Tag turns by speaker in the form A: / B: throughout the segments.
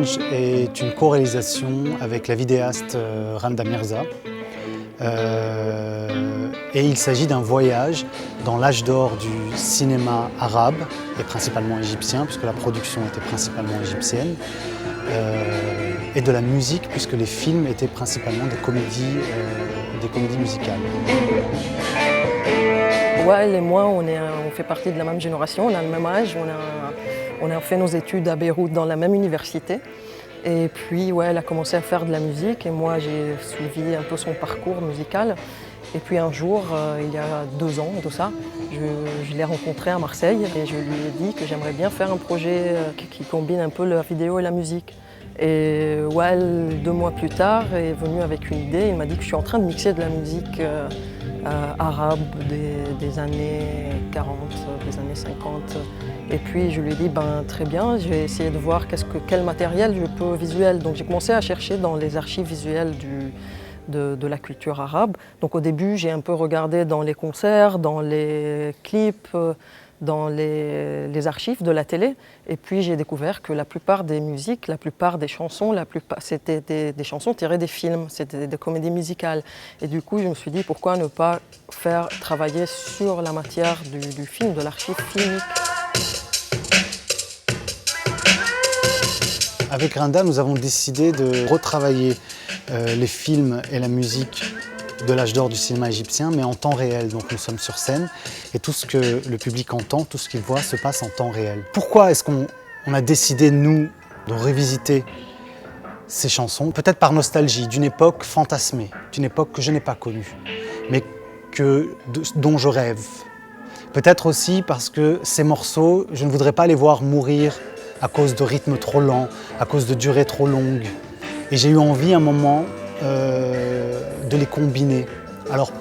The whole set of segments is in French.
A: mélange est une co-réalisation avec la vidéaste Randa Mirza. Et il s'agit d'un voyage dans l'âge d'or du cinéma arabe, et principalement égyptien, puisque la production était principalement égyptienne, et de la musique, puisque les films étaient principalement des comédies musicales.
B: Wael et moi, on fait partie de la même génération, on a le même âge, on a fait nos études à Beyrouth dans la même université. Et puis, ouais, elle a commencé à faire de la musique et moi, j'ai suivi un peu son parcours musical. Et puis un jour, il y a 2 ans, tout ça, je l'ai rencontrée à Marseille et je lui ai dit que j'aimerais bien faire un projet qui combine un peu la vidéo et la musique. Et Wael, 2 mois plus tard, est venu avec une idée. Il m'a dit que je suis en train de mixer de la musique arabe des années 40, des années 50. Et puis je lui ai dit, ben, très bien, je vais essayer de voir quel matériel je peux visuel. Donc j'ai commencé à chercher dans les archives visuelles de la culture arabe. Donc au début, j'ai un peu regardé dans les concerts, dans les clips, dans les archives de la télé. Et puis j'ai découvert que la plupart des musiques, la plupart des chansons, c'était des chansons tirées des films, c'était des comédies musicales. Et du coup, je me suis dit, pourquoi ne pas faire travailler sur la matière du film, de l'archive filmique.
A: Avec Randa, nous avons décidé de retravailler les films et la musique de l'âge d'or du cinéma égyptien, mais en temps réel. Donc nous sommes sur scène et tout ce que le public entend, tout ce qu'il voit se passe en temps réel. Pourquoi est-ce qu'on a décidé, nous, de revisiter ces chansons? Peut-être par nostalgie, d'une époque fantasmée, d'une époque que je n'ai pas connue, mais dont je rêve. Peut-être aussi parce que ces morceaux, je ne voudrais pas les voir mourir à cause de rythmes trop lents, à cause de durées trop longues. Et j'ai eu envie à un moment de les combiner. Alors,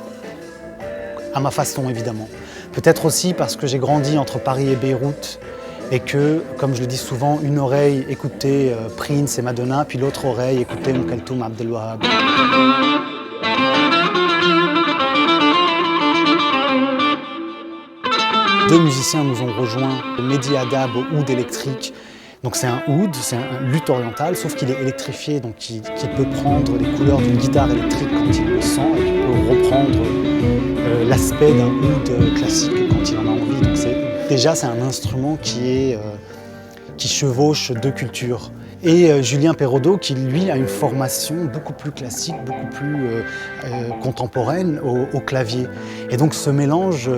A: à ma façon évidemment. Peut-être aussi parce que j'ai grandi entre Paris et Beyrouth et que, comme je le dis souvent, une oreille écoutait Prince et Madonna, puis l'autre oreille écoutait Kaltoum Abdel Wahab. Deux musiciens nous ont rejoints, Mehdi Haddad au oud électrique. Donc c'est un oud, c'est un luth oriental, sauf qu'il est électrifié, donc qui peut prendre les couleurs d'une guitare électrique quand il le sent, et qui peut reprendre l'aspect d'un oud classique quand il en a envie. Donc déjà c'est un instrument qui chevauche 2 cultures. Et Julien Perraudot, qui lui a une formation beaucoup plus classique, beaucoup plus contemporaine au clavier. Et donc ce mélange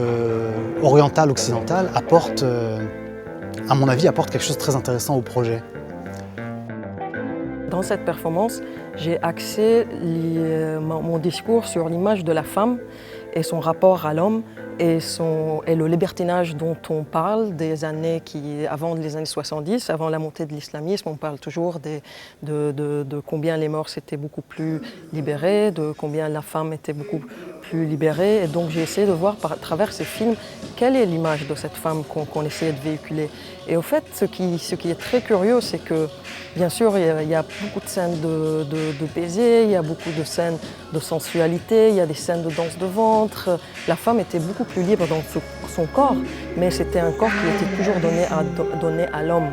A: oriental-occidental apporte, à mon avis, quelque chose de très intéressant au projet.
B: Dans cette performance, j'ai axé mon discours sur l'image de la femme et son rapport à l'homme et le libertinage dont on parle avant les années 70, avant la montée de l'islamisme. On parle toujours de combien les mœurs étaient beaucoup plus libérées, de combien la femme était beaucoup plus libérée. Et donc j'ai essayé de voir à travers ces films quelle est l'image de cette femme qu'on essayait de véhiculer. Et au fait, ce qui est très curieux, c'est que bien sûr, il y a beaucoup de scènes de baiser, il y a beaucoup de scènes de sensualité, il y a des scènes de danse de ventre. La femme était beaucoup plus libre dans son corps, mais c'était un corps qui était toujours donné à l'homme.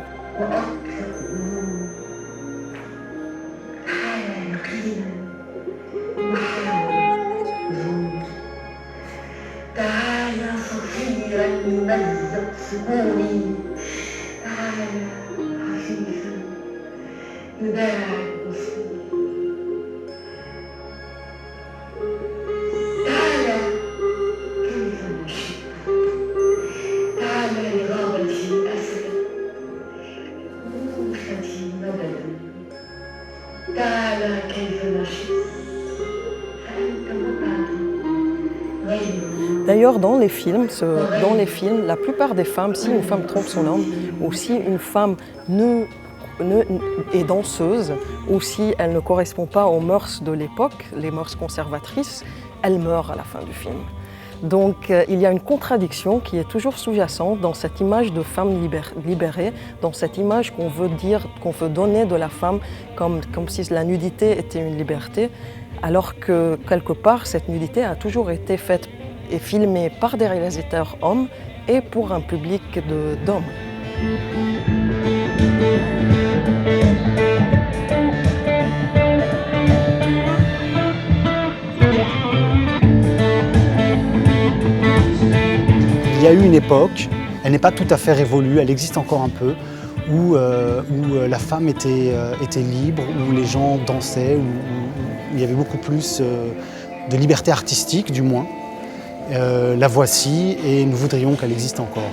B: D'ailleurs, dans les films, la plupart des femmes, si une femme trompe son homme, ou si une femme est danseuse, ou si elle ne correspond pas aux mœurs de l'époque, les mœurs conservatrices, elle meurt à la fin du film. Donc il y a une contradiction qui est toujours sous-jacente dans cette image de femme libérée, dans cette image qu'on veut donner de la femme comme si la nudité était une liberté, alors que quelque part cette nudité a toujours été faite et filmée par des réalisateurs hommes et pour un public d'hommes.
A: y a eu une époque, elle n'est pas tout à fait révolue, elle existe encore un peu, où la femme était libre, où les gens dansaient, où il y avait beaucoup plus de liberté artistique du moins. La voici et nous voudrions qu'elle existe encore.